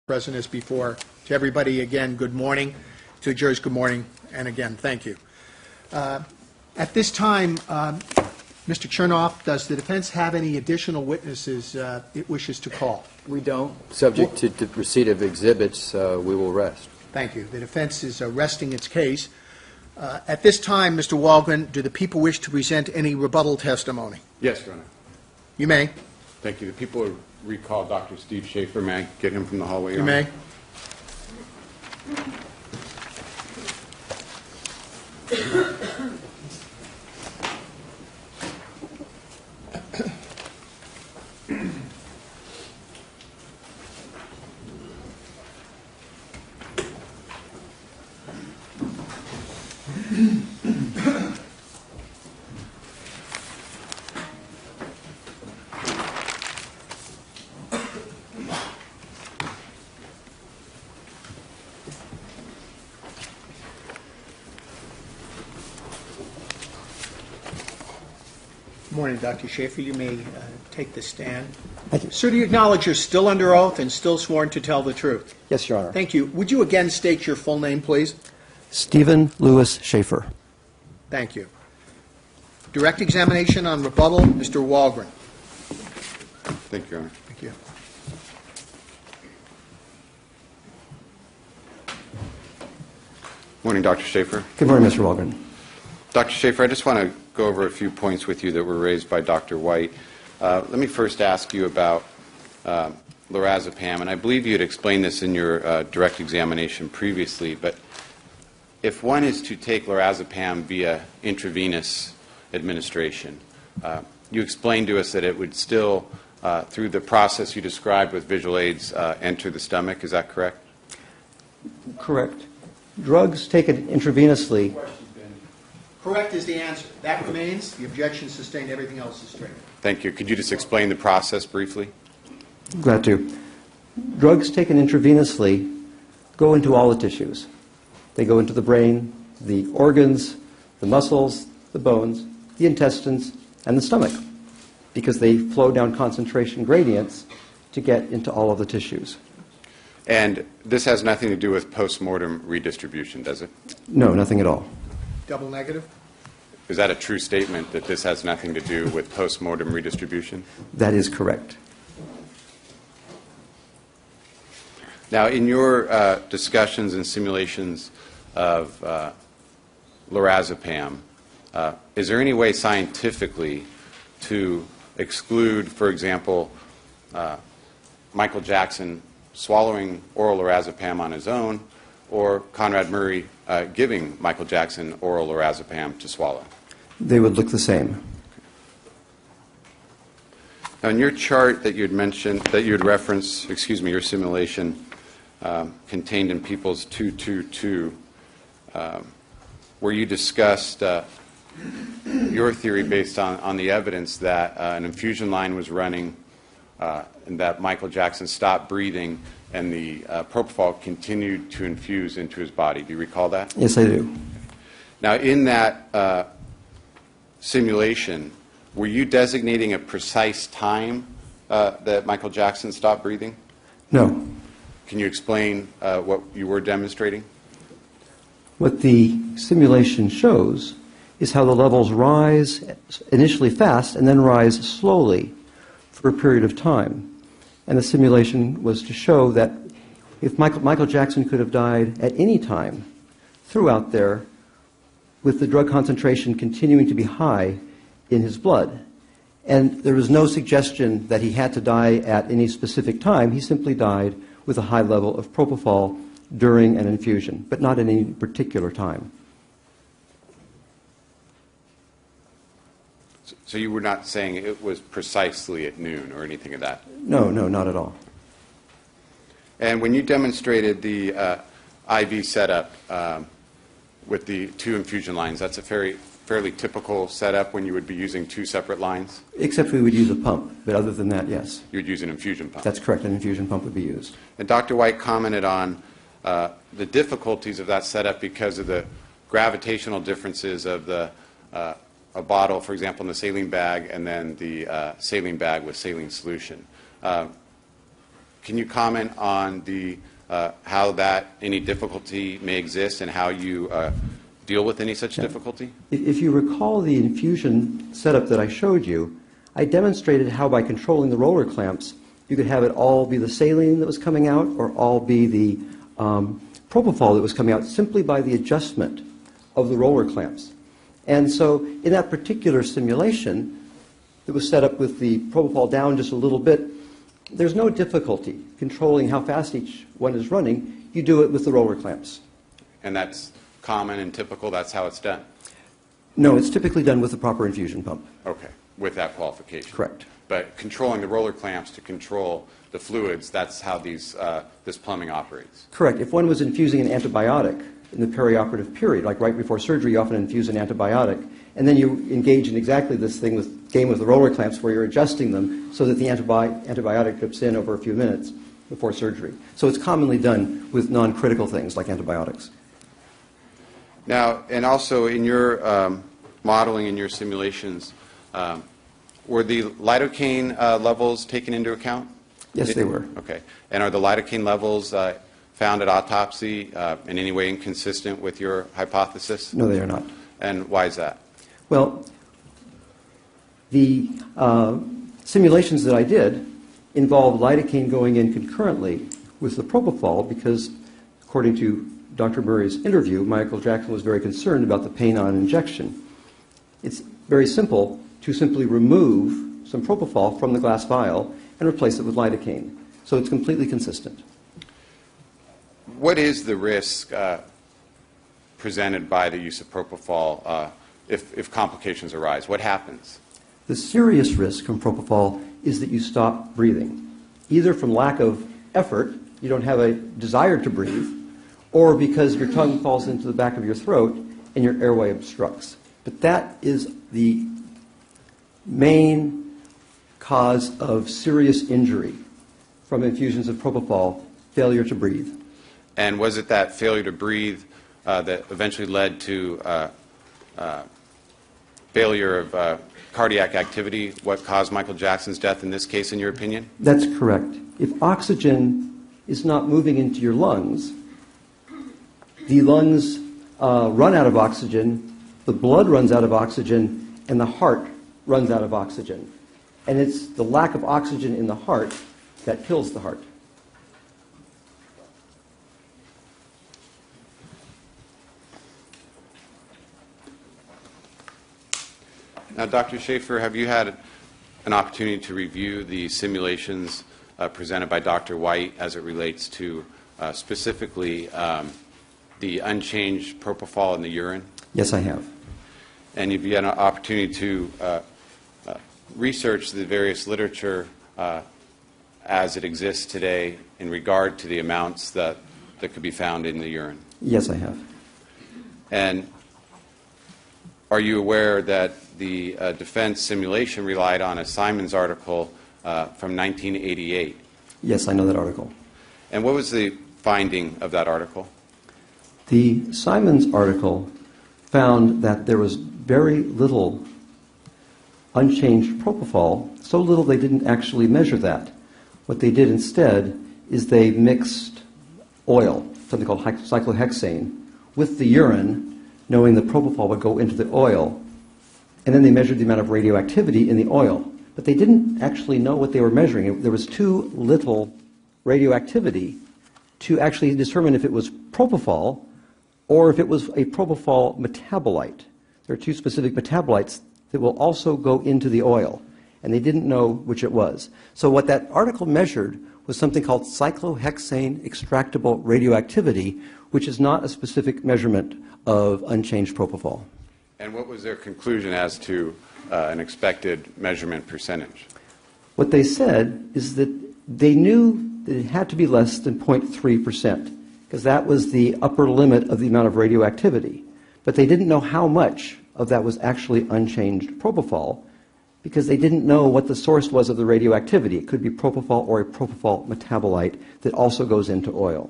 present as before. To everybody, again, good morning. To the jurors, good morning. And again, thank you. At this time, Mr. Chernoff, does the defense have any additional witnesses it wishes to call? We don't. Subject to the receipt of exhibits, we will rest. Thank you. The defense is resting its case. At this time, Mr. Walgren, do the people wish to present any rebuttal testimony? Yes, Your Honor. You may. Thank you. The people recall Dr. Steve Shafer. May I get him from the hallway? You may. Good morning, Dr. Shafer. You may take the stand. Thank you. Sir, do you acknowledge you're still under oath and still sworn to tell the truth? Yes, Your Honor. Thank you. Would you again state your full name, please? Stephen Lewis Shafer. Thank you. Direct examination on rebuttal, Mr. Walgren. Thank you, Your Honor. Thank you. Morning, Dr. Shafer. Good morning, Mr. Walgren. Dr. Shafer, I just want to go over a few points with you that were raised by Dr. White. Let me first ask you about lorazepam, and I believe you had explained this in your direct examination previously, but if one is to take lorazepam via intravenous administration, you explained to us that it would still, through the process you described with visual aids, enter the stomach. Is that correct? Correct. Drugs taken intravenously. Correct is the answer. That remains. The objection sustained. Everything else is straight. Thank you. Could you just explain the process briefly? Glad to. Drugs taken intravenously go into all the tissues. They go into the brain, the organs, the muscles, the bones, the intestines, and the stomach, because they flow down concentration gradients to get into all of the tissues. And this has nothing to do with post-mortem redistribution, does it? No, nothing at all. Double negative? Is that a true statement, that this has nothing to do with post-mortem redistribution? That is correct. Now, in your discussions and simulations of lorazepam, is there any way scientifically to exclude, for example, Michael Jackson swallowing oral lorazepam on his own, or Conrad Murray giving Michael Jackson oral lorazepam to swallow? They would look the same. Now, in your chart that you had mentioned, that you had referenced, your simulation contained in People's 222, where you discussed your theory based on the evidence that an infusion line was running and that Michael Jackson stopped breathing and the propofol continued to infuse into his body. Do you recall that? Yes, I do. Now, in that simulation, were you designating a precise time that Michael Jackson stopped breathing? No. Can you explain what you were demonstrating? What the simulation shows is how the levels rise initially fast and then rise slowly for a period of time. And the simulation was to show that if Michael Jackson could have died at any time throughout there, with the drug concentration continuing to be high in his blood. And there was no suggestion that he had to die at any specific time. He simply died with a high level of propofol during an infusion, but not at any particular time. So you were not saying it was precisely at noon or anything of that? No, not at all. And when you demonstrated the IV setup with the two infusion lines, that's a fairly typical setup when you would be using two separate lines? Except we would use a pump, but other than that, yes. You would use an infusion pump? That's correct, an infusion pump would be used. And Dr. White commented on the difficulties of that setup because of the gravitational differences of a bottle, for example, in the saline bag, and then the saline bag with saline solution. can you comment on the how that any difficulty may exist and how you deal with any such difficulty? If you recall the infusion setup that I showed you, I demonstrated how by controlling the roller clamps, you could have it all be the saline that was coming out or all be the propofol that was coming out simply by the adjustment of the roller clamps. And so in that particular simulation that was set up with the propofol down just a little bit, there's no difficulty controlling how fast each one is running. You do it with the roller clamps. And that's common and typical? That's how it's done? No, it's typically done with the proper infusion pump. Okay, with that qualification. Correct. But controlling the roller clamps to control the fluids, that's how these, this plumbing operates. Correct. If one was infusing an antibiotic in the perioperative period, like right before surgery, you often infuse an antibiotic, and then you engage in exactly this thing with game with the roller clamps where you're adjusting them so that the antibiotic drips in over a few minutes before surgery. So it's commonly done with non-critical things like antibiotics. Now, and also in your modeling, in your simulations, were the lidocaine levels taken into account? Yes, they were. Okay. And are the lidocaine levels found at autopsy in any way inconsistent with your hypothesis? No, they are not. And why is that? Well, the simulations that I did involved lidocaine going in concurrently with the propofol because, according to Dr. Murray's interview, Michael Jackson was very concerned about the pain on injection. It's very simple to simply remove some propofol from the glass vial and replace it with lidocaine. So it's completely consistent. What is the risk presented by the use of propofol if complications arise? What happens? The serious risk from propofol is that you stop breathing, either from lack of effort, you don't have a desire to breathe, or because your tongue falls into the back of your throat and your airway obstructs. But that is the main cause of serious injury from infusions of propofol, failure to breathe. And was it that failure to breathe that eventually led to failure of cardiac activity, what caused Michael Jackson's death in this case, in your opinion? That's correct. If oxygen is not moving into your lungs, the lungs run out of oxygen, the blood runs out of oxygen, and the heart runs out of oxygen. And it's the lack of oxygen in the heart that kills the heart. Now, Dr. Shafer, have you had an opportunity to review the simulations presented by Dr. White as it relates to specifically the unchanged propofol in the urine? Yes, I have. And have you had an opportunity to research the various literature as it exists today in regard to the amounts that could be found in the urine? Yes, I have. And are you aware that the defense simulation relied on a Simons article from 1988? Yes, I know that article. And what was the finding of that article? The Simons article found that there was very little unchanged propofol, so little they didn't actually measure that. What they did instead is they mixed oil, something called cyclohexane, with the urine, knowing that propofol would go into the oil, and then they measured the amount of radioactivity in the oil. But they didn't actually know what they were measuring. There was too little radioactivity to actually determine if it was propofol or if it was a propofol metabolite. There are two specific metabolites that will also go into the oil, and they didn't know which it was. So what that article measured was something called cyclohexane extractable radioactivity, which is not a specific measurement of unchanged propofol. And what was their conclusion as to an expected measurement percentage? What they said is that they knew that it had to be less than 0.3%, because that was the upper limit of the amount of radioactivity. But they didn't know how much of that was actually unchanged propofol, because they didn't know what the source was of the radioactivity. It could be propofol or a propofol metabolite that also goes into oil.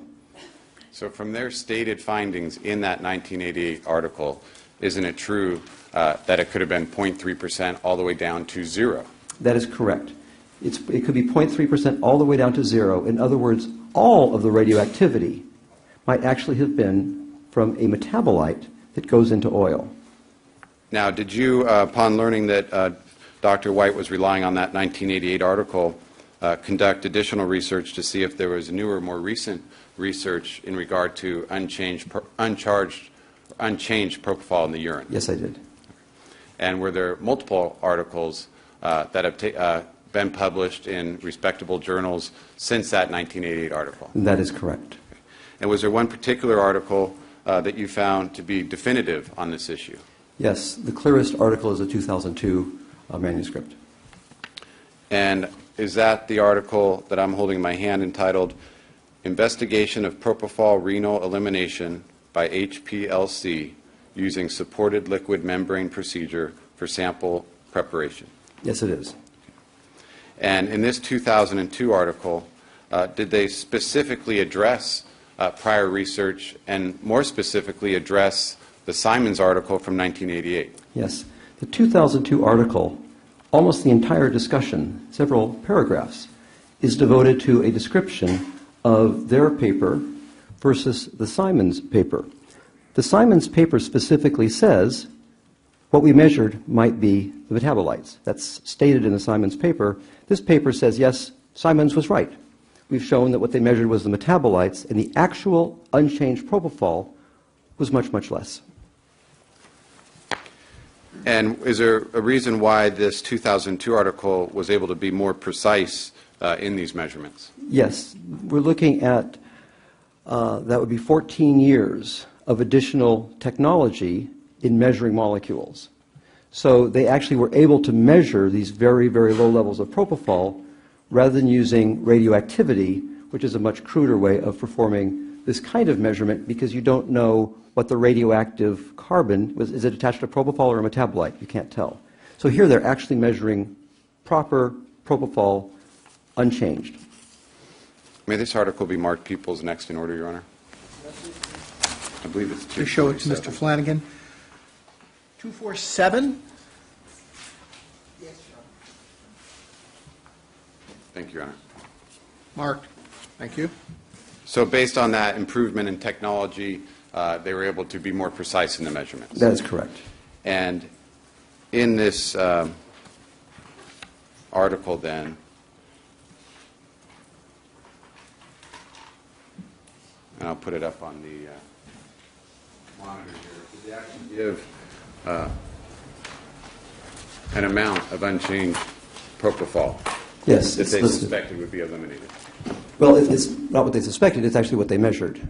So from their stated findings in that 1988 article, isn't it true that it could have been 0.3% all the way down to 0? That is correct. It could be 0.3% all the way down to 0. In other words, all of the radioactivity might actually have been from a metabolite that goes into oil. Now, did you, upon learning that Dr. White was relying on that 1988 article, conduct additional research to see if there was newer, more recent research in regard to unchanged propofol in the urine? Yes, I did. And were there multiple articles that have been published in respectable journals since that 1988 article? That is correct. And was there one particular article that you found to be definitive on this issue? Yes, the clearest article is a 2002 manuscript. And is that the article that I'm holding in my hand entitled Investigation of Propofol Renal Elimination by HPLC Using Supported Liquid Membrane Procedure for Sample Preparation? Yes, it is. And in this 2002 article, did they specifically address prior research and more specifically address the Simons article from 1988? Yes. The 2002 article, almost the entire discussion, several paragraphs, is devoted to a description of their paper versus the Simons paper. The Simons paper specifically says what we measured might be the metabolites. That's stated in the Simons paper. This paper says, yes, Simons was right. We've shown that what they measured was the metabolites, and the actual unchanged propofol was much, much less. And is there a reason why this 2002 article was able to be more precise in these measurements? Yes, we're looking at, that would be 14 years of additional technology in measuring molecules. So they actually were able to measure these very, very low levels of propofol rather than using radioactivity, which is a much cruder way of performing this kind of measurement because you don't know what the radioactive carbon was. Is it attached to propofol or a metabolite? You can't tell. So here they're actually measuring proper propofol unchanged. May this article be marked People's next in order, Your Honor? I believe it's To show it to Mr. Flanagan. 247? Thank you, Your Honor. Marked. Thank you. So based on that improvement in technology, they were able to be more precise in the measurements. That is correct. And in this article then, and I'll put it up on the monitor here, did they actually give an amount of unchanged propofol Yes, that it's they listed. suspected would be eliminated? Well, it's not what they suspected, it's actually what they measured.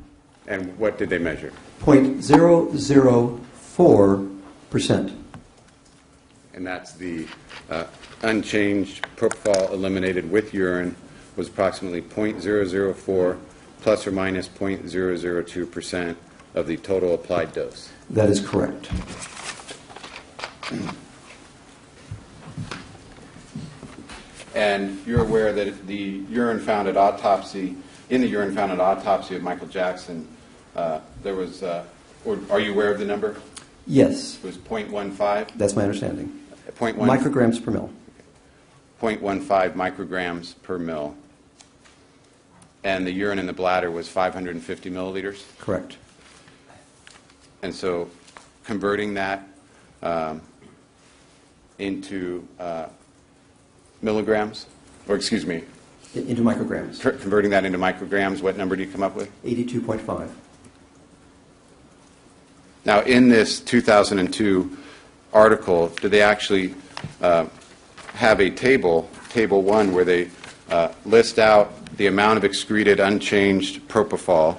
And what did they measure? 0.004%. And that's the unchanged propofol eliminated with urine was approximately 0.004 plus or minus 0.002% of the total applied dose. That is correct. And you're aware that the urine found at autopsy, in the urine found at autopsy of Michael Jackson, there was, or are you aware of the number? Yes, It was 0.15? that's my understanding. 0.1 Micrograms per mil. 0.15 micrograms per mil. And the urine in the bladder was 550 milliliters? Correct. And so converting that into milligrams, or excuse me, Into micrograms. converting that into micrograms, what number do you come up with? 82.5. Now, in this 2002 article, did they actually have a table, Table 1, where they list out the amount of excreted unchanged propofol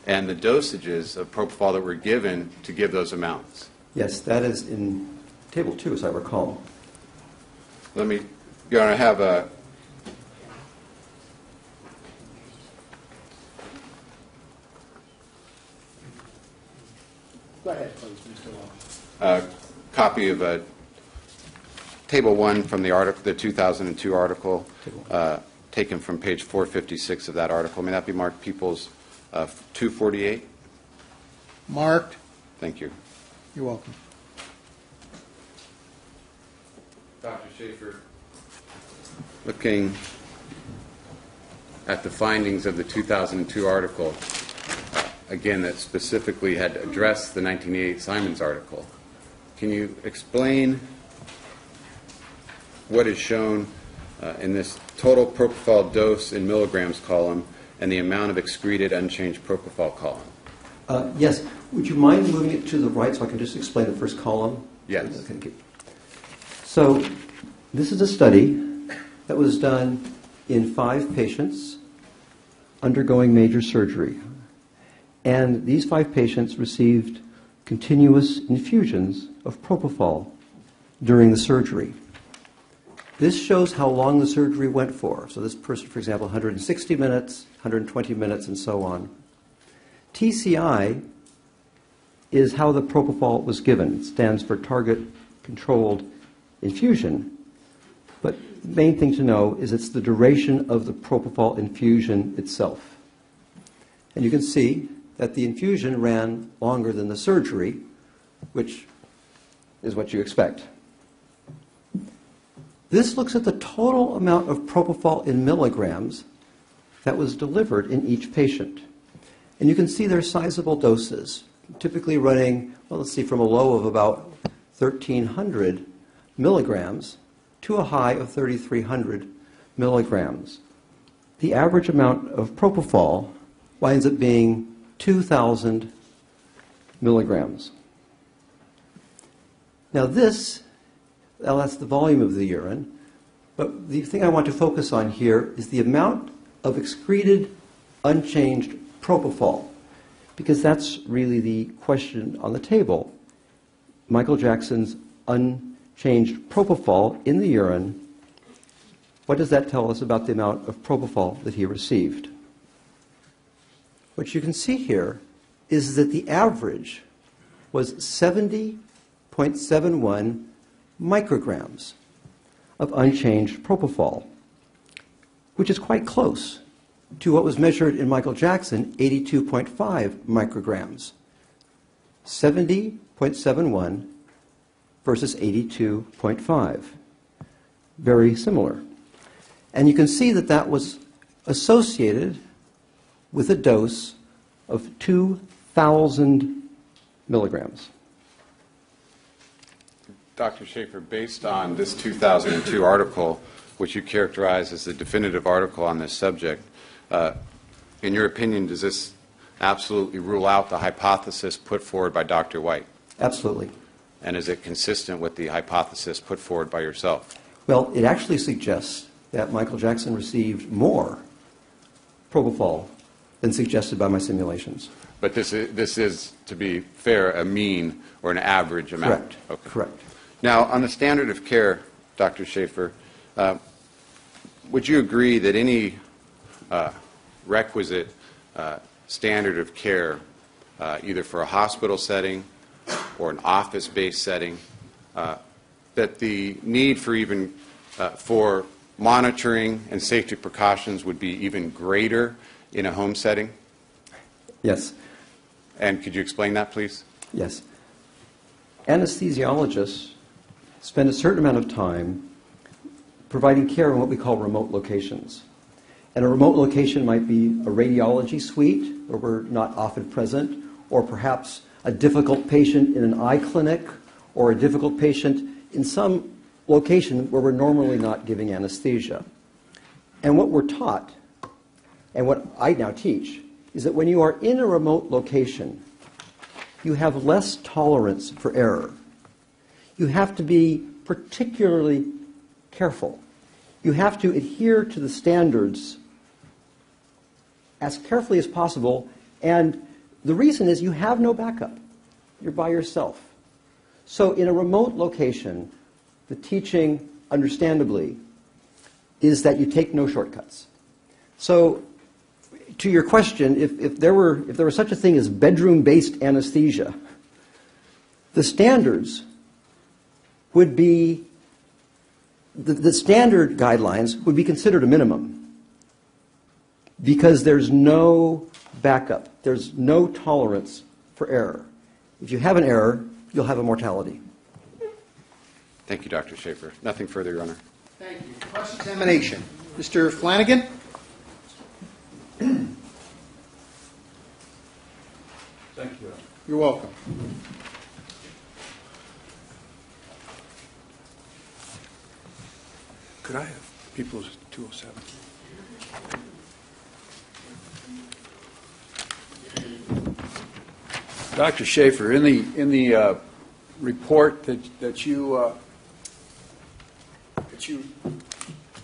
and the dosages of propofol that were given to give those amounts? Yes, that is in Table 2, as I recall. Let me, Your Honor, have a Go ahead, please, Mr. Law. copy of Table 1 from the article, the 2002 article, taken from page 456 of that article. May that be marked People's 248? Marked. Thank you. You're welcome. Dr. Shafer, looking at the findings of the 2002 article, again, that specifically had addressed the 1988 Simons article, can you explain what is shown in this total propofol dose in milligrams column and the amount of excreted unchanged propofol column? Yes. Would you mind moving it to the right so I can just explain the first column? Yes. Thank you. So this is a study that was done in 5 patients undergoing major surgery. And these 5 patients received continuous infusions of propofol during the surgery. This shows how long the surgery went for. So this person, for example, 160 minutes, 120 minutes, and so on. TCI is how the propofol was given. It stands for target controlled infusion. But the main thing to know is it's the duration of the propofol infusion itself. And you can see that the infusion ran longer than the surgery, which is what you expect. This looks at the total amount of propofol in milligrams that was delivered in each patient. And you can see they're sizable doses, typically running, well, let's see, from a low of about 1,300 milligrams to a high of 3,300 milligrams. The average amount of propofol winds up being 2,000 milligrams. Now that's the volume of the urine, but the thing I want to focus on here is the amount of excreted, unchanged propofol, because that's really the question on the table. Michael Jackson's unchanged propofol in the urine, what does that tell us about the amount of propofol that he received? What you can see here is that the average was 70.71 micrograms of unchanged propofol, which is quite close to what was measured in Michael Jackson, 82.5 micrograms. 70.71 versus 82.5. Very similar. And you can see that that was associated with a dose of 2,000 milligrams. Dr. Shafer, based on this 2002 article, which you characterize as the definitive article on this subject, in your opinion, does this absolutely rule out the hypothesis put forward by Dr. White? Absolutely. And is it consistent with the hypothesis put forward by yourself? Well, it actually suggests that Michael Jackson received more propofol than suggested by my simulations. But this is, to be fair, a mean or an average amount? Correct. Okay. Correct. Now, on the standard of care, Dr. Shafer, would you agree that any requisite standard of care, either for a hospital setting or an office-based setting, that the need for even for monitoring and safety precautions would be even greater in a home setting? Yes. And could you explain that, please? Yes. Anesthesiologists spend a certain amount of time providing care in what we call remote locations. And a remote location might be a radiology suite where we're not often present, or perhaps a difficult patient in an eye clinic, or a difficult patient in some location where we're normally not giving anesthesia. And what we're taught, and what I now teach, is that when you are in a remote location, you have less tolerance for error. You have to be particularly careful. You have to adhere to the standards as carefully as possible, and the reason is you have no backup. You're by yourself. So in a remote location, the teaching, understandably, is that you take no shortcuts. So to your question, if there were such a thing as bedroom-based anesthesia, the standards would be, the standard guidelines would be considered a minimum because there's no backup. There's no tolerance for error. If you have an error, you'll have a mortality. Thank you, Dr. Shafer. Nothing further, Your Honor. Thank you. Cross-examination. Mr. Flanagan? Thank you. You're welcome. Could I have People's 207? Dr. Shafer, in the report that you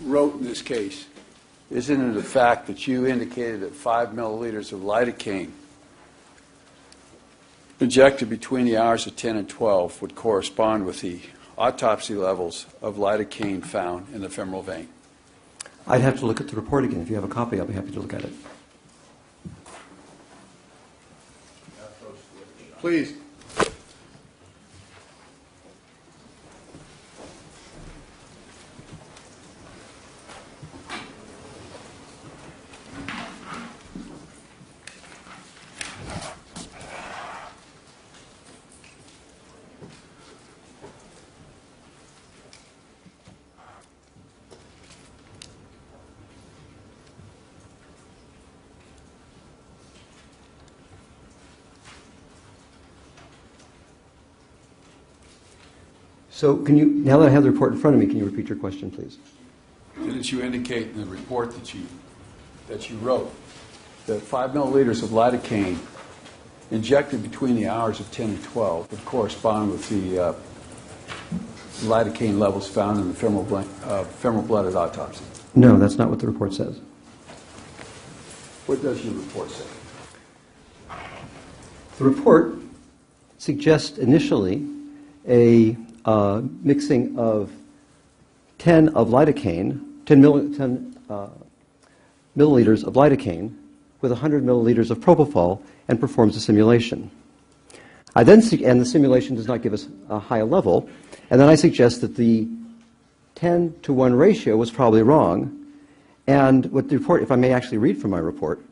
wrote in this case, isn't it a fact that you indicated that 5 milliliters of lidocaine injected between the hours of 10 and 12 would correspond with the autopsy levels of lidocaine found in the femoral vein? I'd have to look at the report again. If you have a copy, I'll be happy to look at it. Please. So can you, now that I have the report in front of me, can you repeat your question, please? Didn't you indicate in the report that you wrote that 5 milliliters of lidocaine injected between the hours of 10 and 12 would correspond with the lidocaine levels found in the femoral blood at autopsy? No, that's not what the report says. What does your report say? The report suggests initially a mixing of 10 of lidocaine, 10 milliliters of lidocaine with 100 milliliters of propofol, and performs a simulation. And the simulation does not give us a high level, and then I suggest that the 10-to-1 ratio was probably wrong, and what the report, if I may actually read from my report,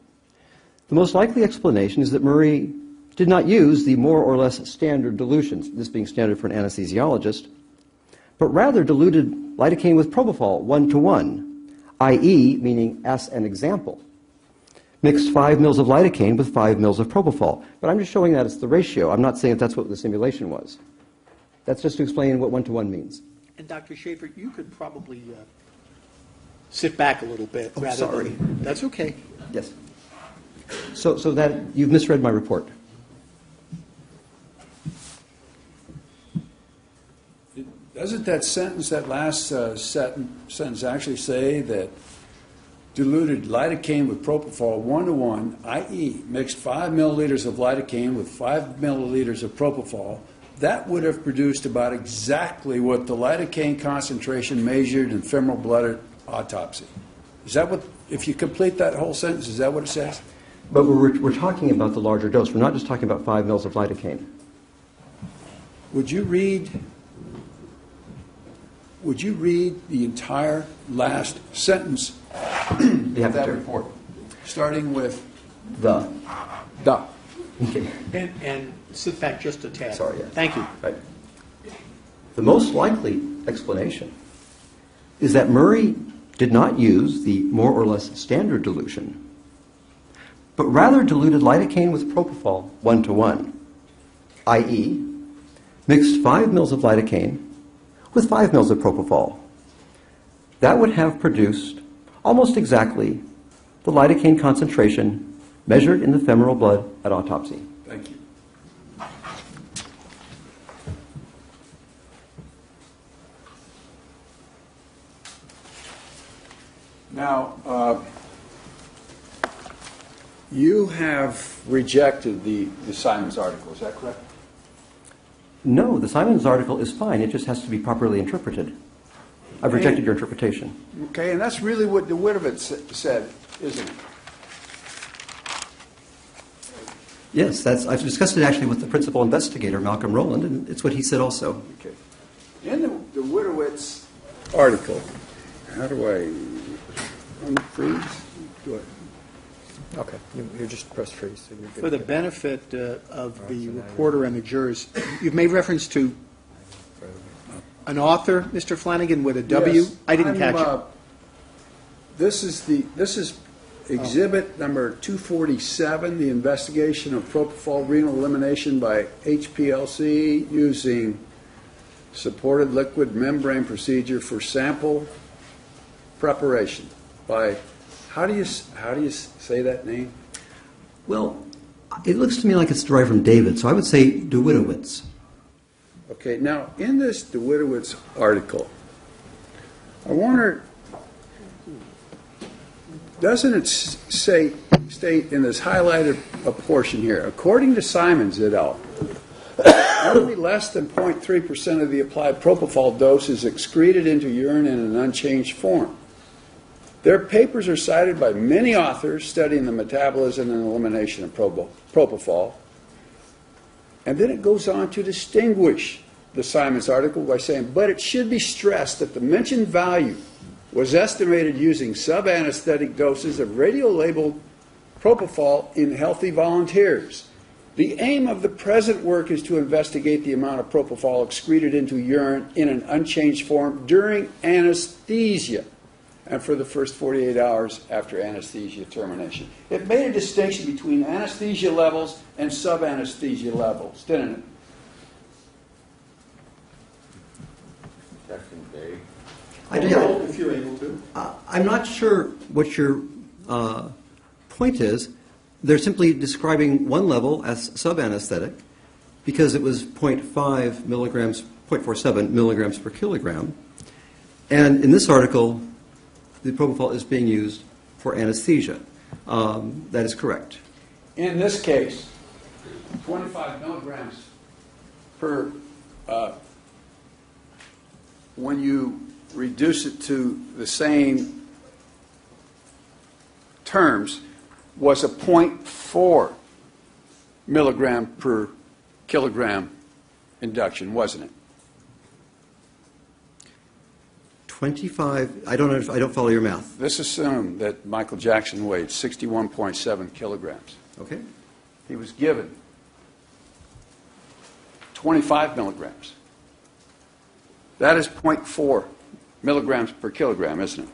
the most likely explanation is that Murray did not use the more or less standard dilutions, this being standard for an anesthesiologist, but rather diluted lidocaine with propofol 1-to-1, i.e., meaning as an example, mixed 5 mils of lidocaine with 5 mils of propofol. But I'm just showing that it's the ratio. I'm not saying that that's what the simulation was. That's just to explain what 1-to-1 means. And Dr. Shafer, you could probably sit back a little bit. Oh, sorry. That's okay. Yes. So that you've misread my report. Doesn't that sentence, that last sentence actually say that diluted lidocaine with propofol 1-to-1, i.e., mixed 5 milliliters of lidocaine with 5 milliliters of propofol, that would have produced about exactly what the lidocaine concentration measured in femoral blood at autopsy? Is that what, if you complete that whole sentence, is that what it says? But we're talking about the larger dose. We're not just talking about 5 mils of lidocaine. Would you read the entire last sentence of that report, starting with The. Okay. And sit back just a tad. Sorry, yeah. Thank you. Right. The most likely explanation is that Murray did not use the more or less standard dilution, but rather diluted lidocaine with propofol 1-to-1, i.e., mixed 5 mils of lidocaine with 5 mils of propofol. That would have produced almost exactly the lidocaine concentration measured in the femoral blood at autopsy. Thank you. Now, you have rejected the Simons article, is that correct? No, the Simons article is fine. It just has to be properly interpreted. I've rejected your interpretation. Okay, and that's really what the Witovitz said, isn't it? Yes, I've discussed it actually with the principal investigator, Malcolm Rowland, and it's what he said also. Okay. In the Witovitz article, how do I unfreeze? Do I? Okay, you just press freeze. So you're good. For the benefit of the reporter and the jurors, you've made reference to an author, Mr. Flanagan, with a W? Yes, I didn't catch it. This is exhibit number 247, the investigation of propofol renal elimination by HPLC using supported liquid membrane procedure for sample preparation by, how do you say that name? Well, it looks to me like it's derived from David, so I would say DeWittowitz. Okay, now in this DeWittowitz article, I wonder, doesn't it state in this highlighted portion here, according to Simons et al., only less than 0.3% of the applied propofol dose is excreted into urine in an unchanged form. Their papers are cited by many authors studying the metabolism and elimination of propofol. And then it goes on to distinguish the Simons article by saying, but it should be stressed that the mentioned value was estimated using sub-anesthetic doses of radio-labeled propofol in healthy volunteers. The aim of the present work is to investigate the amount of propofol excreted into urine in an unchanged form during anesthesia and for the first 48 hours after anesthesia termination. It made a distinction between anesthesia levels and sub-anesthesia levels, didn't it? If you're able to. I'm not sure what your point is. They're simply describing one level as sub-anesthetic because it was 0.5 milligrams, 0.47 milligrams per kilogram. And in this article, the propofol is being used for anesthesia. That is correct. In this case, 25 milligrams per, when you reduce it to the same terms, was a 0.4 milligram per kilogram induction, wasn't it? 25. I don't follow your math. This assumed that Michael Jackson weighed 61.7 kilograms. Okay. He was given 25 milligrams. That is 0.4 milligrams per kilogram, isn't it?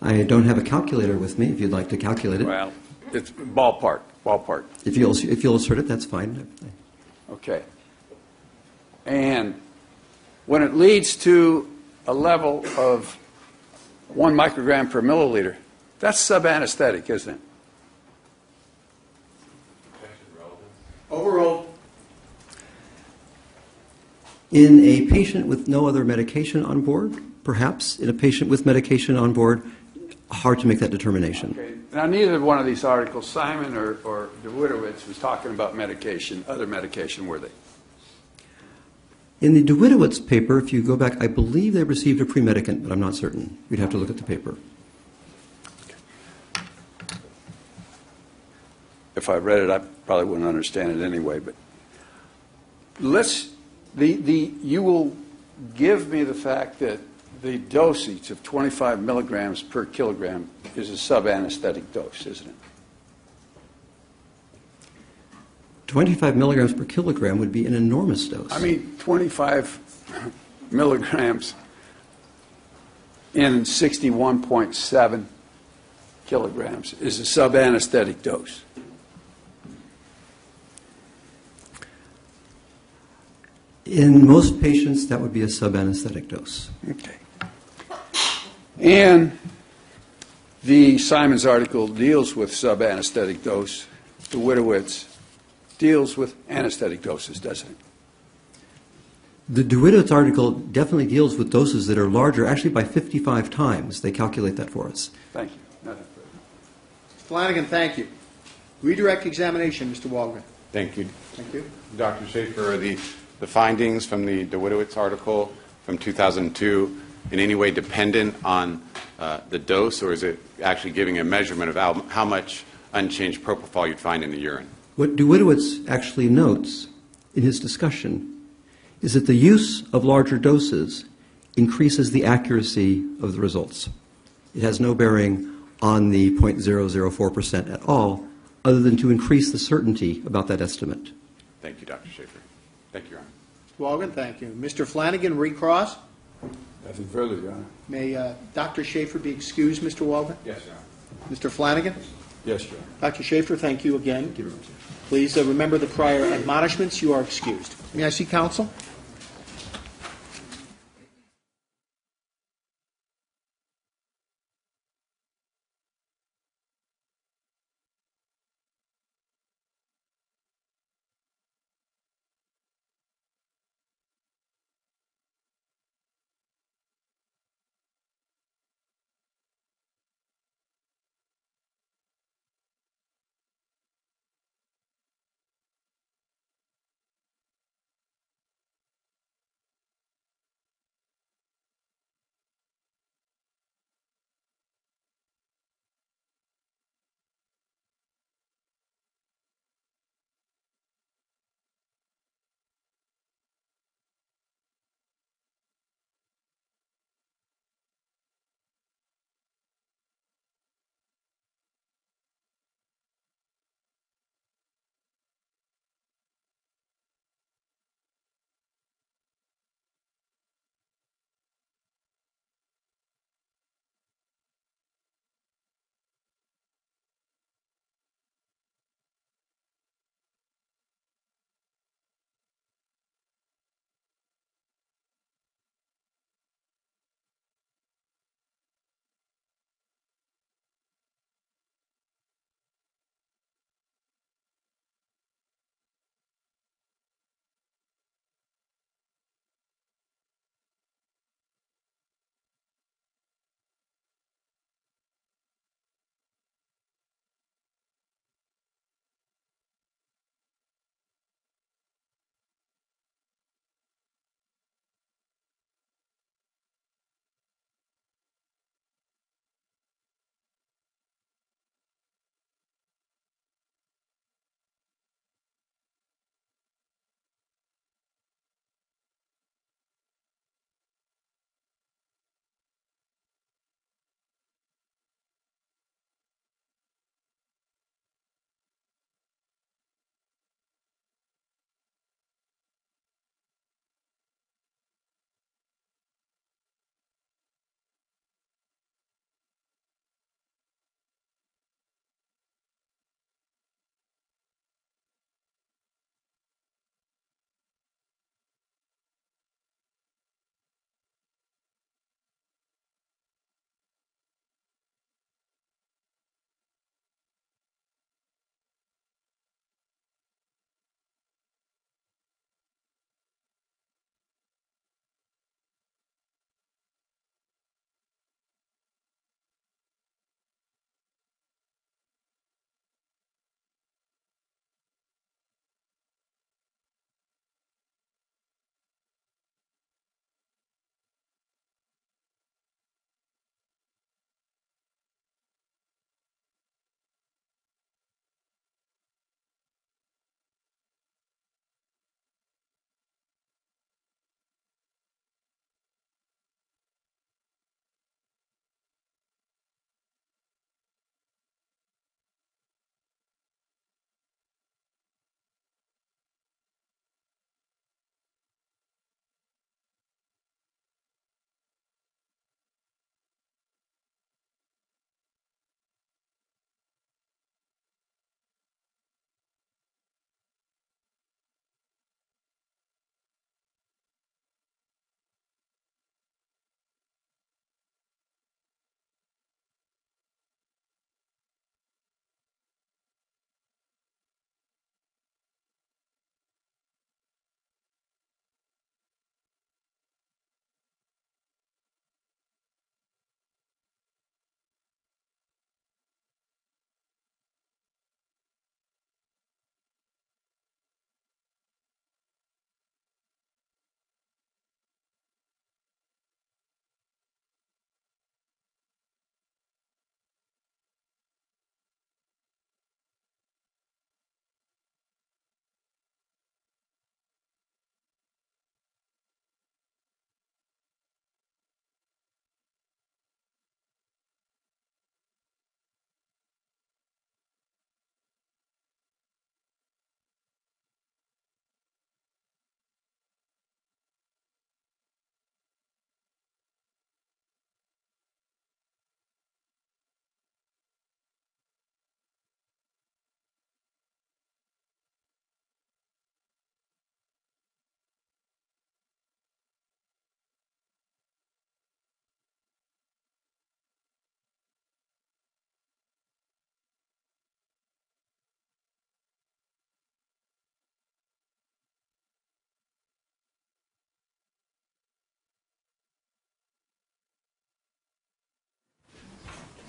I don't have a calculator with me. If you'd like to calculate it. Well, it's ballpark. If you'll assert it, that's fine. Okay. And when it leads to a level of 1 microgram per milliliter, that's sub-anesthetic, isn't it? Overall, In a patient with no other medication on board, perhaps. In a patient with medication on board, hard to make that determination. Okay. Now, neither one of these articles, Simon or DeWittowitz, was talking about medication, other medication, were they? In the DeWittowitz paper, if you go back, I believe they received a pre-medicant, but I'm not certain. We'd have to look at the paper. If I read it, I probably wouldn't understand it anyway. But you will give me the fact that the dosage of 25 milligrams per kilogram is a sub-anesthetic dose, isn't it? 25 milligrams per kilogram would be an enormous dose. I mean, 25 milligrams in 61.7 kilograms is a sub-anesthetic dose. In most patients, that would be a sub-anesthetic dose. Okay. And the Simons article deals with sub-anesthetic dose. The DeWittowitz deals with anesthetic doses, doesn't it? The DeWittowitz article definitely deals with doses that are larger, actually by 55 times. They calculate that for us. Thank you. Nothing further. Flanagan, thank you. Redirect examination, Mr. Waldron. Thank you. Thank you. Dr. Shafer, are the findings from the DeWittowitz article from 2002 in any way dependent on the dose, or is it actually giving a measurement of how much unchanged propofol you'd find in the urine? What DeWittowitz actually notes in his discussion is that the use of larger doses increases the accuracy of the results. It has no bearing on the 0.004% at all, other than to increase the certainty about that estimate. Thank you, Dr. Shafer. Thank you, Your Honor. Walgan, thank you. Mr. Flanagan, recross. Nothing further, Your Honor. May Dr. Shafer be excused, Mr. Walgan? Yes, Your Honor. Mr. Flanagan? Yes, Your Honor. Dr. Shafer, thank you again. Please remember the prior admonishments. You are excused. May I see counsel?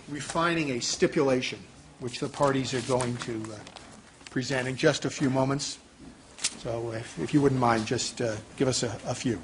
refining a stipulation, which the parties are going to present in just a few moments. So if you wouldn't mind, just give us a few.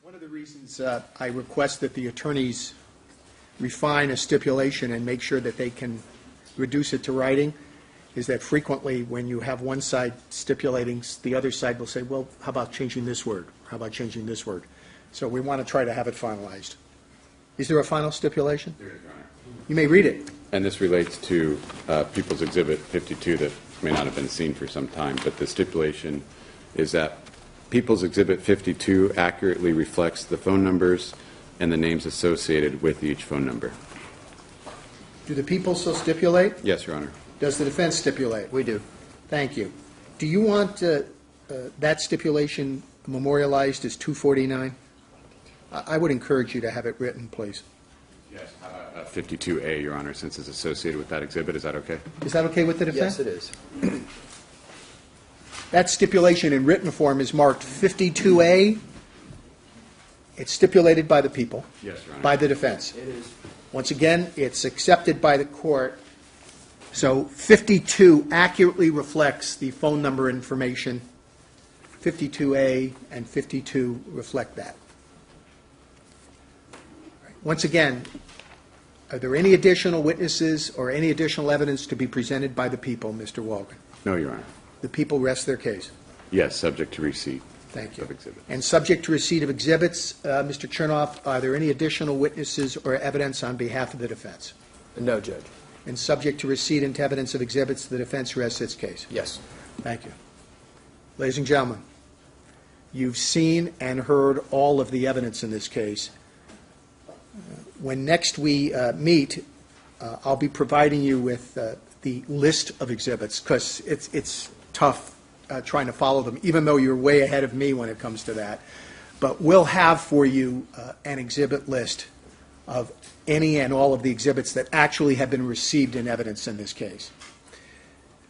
One of the reasons I request that the attorneys refine a stipulation and make sure that they can reduce it to writing is that frequently when you have one side stipulating, the other side will say, well, how about changing this word? How about changing this word? So we want to try to have it finalized. Is there a final stipulation? There is, Your Honor. You may read it. And this relates to People's Exhibit 52 that may not have been seen for some time, but the stipulation is that People's Exhibit 52 accurately reflects the phone numbers and the names associated with each phone number. Do the people so stipulate? Yes, Your Honor. Does the defense stipulate? We do. Thank you. Do you want that stipulation memorialized as 249? I would encourage you to have it written, please. Yes. 52A, Your Honor, since it's associated with that exhibit. Is that okay? Is that okay with the defense? Yes, it is. That stipulation in written form is marked 52A. It's stipulated by the people. Yes, Your Honor. By the defense. It is. Once again, it's accepted by the court. So 52 accurately reflects the phone number information. 52A and 52 reflect that. Once again, are there any additional witnesses or any additional evidence to be presented by the people, Mr. Walgren? No, Your Honor. The people rest their case. Yes, subject to receipt. Thank you. Of exhibits. And subject to receipt of exhibits, Mr. Chernoff, are there any additional witnesses or evidence on behalf of the defense? No, Judge. And subject to receipt and evidence of exhibits, the defense rests its case. Yes. Thank you. Ladies and gentlemen, You've seen and heard all of the evidence in this case. When next we meet, I'll be providing you with the list of exhibits, because it's tough trying to follow them, even though you're way ahead of me when it comes to that. But we'll have for you an exhibit list of any and all of the exhibits that actually have been received in evidence in this case.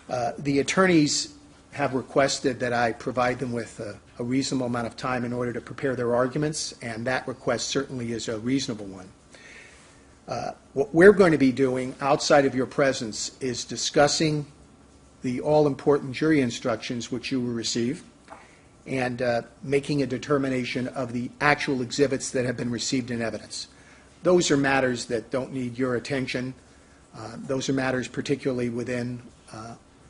The attorneys have requested that I provide them with a reasonable amount of time in order to prepare their arguments, and that request certainly is a reasonable one. What we're going to be doing outside of your presence is discussing the all-important jury instructions which you will receive, and making a determination of the actual exhibits that have been received in evidence. Those are matters that don't need your attention. Those are matters particularly within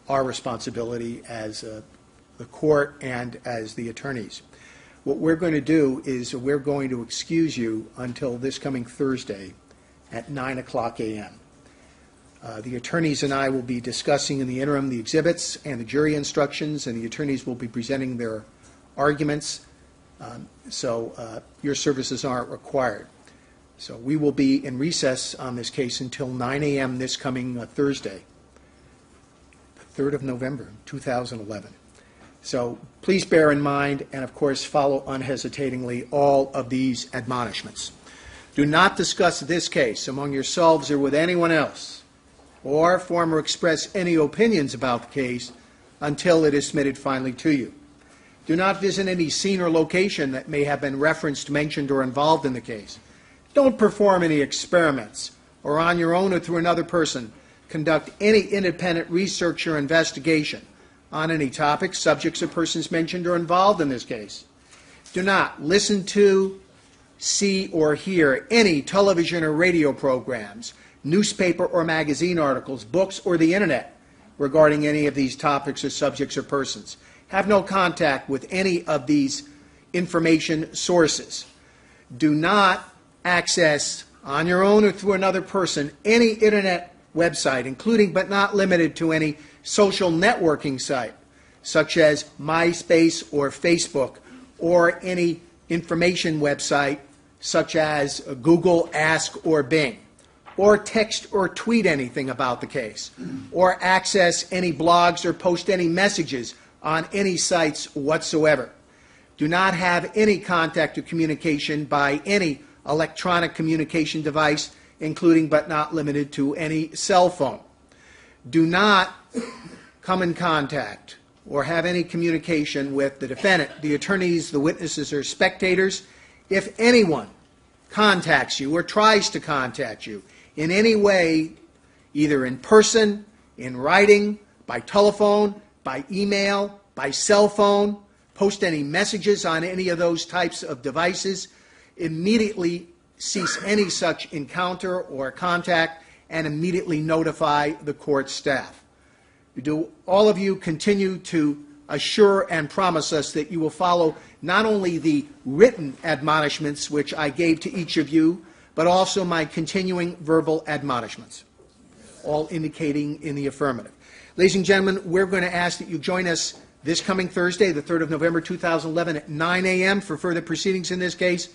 our responsibility as the court and as the attorneys. What we're going to do is we're going to excuse you until this coming Thursday at 9:00 a.m. The attorneys and I will be discussing in the interim the exhibits and the jury instructions, and the attorneys will be presenting their arguments, so your services aren't required. So we will be in recess on this case until 9 a.m. this coming Thursday, the 3rd of November, 2011. So please bear in mind, and of course follow unhesitatingly, all of these admonishments. Do not discuss this case among yourselves or with anyone else, or form or express any opinions about the case until it is submitted finally to you. Do not visit any scene or location that may have been referenced, mentioned, or involved in the case. Don't perform any experiments, or on your own or through another person, conduct any independent research or investigation on any topics, subjects, or persons mentioned or involved in this case. Do not listen to, see, or hear any television or radio programs, newspaper or magazine articles, books, or the Internet regarding any of these topics or subjects or persons. Have no contact with any of these information sources. Do not access, on your own or through another person, any Internet website, including but not limited to any social networking site, such as MySpace or Facebook, or any information website, such as Google, Ask, or Bing, or text or tweet anything about the case, or access any blogs or post any messages on any sites whatsoever. Do not have any contact or communication by any electronic communication device, including but not limited to any cell phone. Do not come in contact or have any communication with the defendant, the attorneys, the witnesses, or spectators. If anyone contacts you or tries to contact you in any way, either in person, in writing, by telephone, by email, by cell phone, post any messages on any of those types of devices, immediately cease any such encounter or contact and immediately notify the court staff. Do all of you continue to assure and promise us that you will follow not only the written admonishments which I gave to each of you, but also my continuing verbal admonishments, all indicating in the affirmative. Ladies and gentlemen, we're going to ask that you join us this coming Thursday, the 3rd of November, 2011, at 9 a.m. for further proceedings in this case.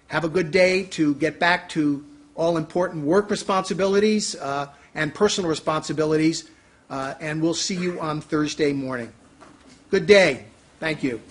Have a good day to get back to all important work responsibilities and personal responsibilities, and we'll see you on Thursday morning. Good day. Thank you.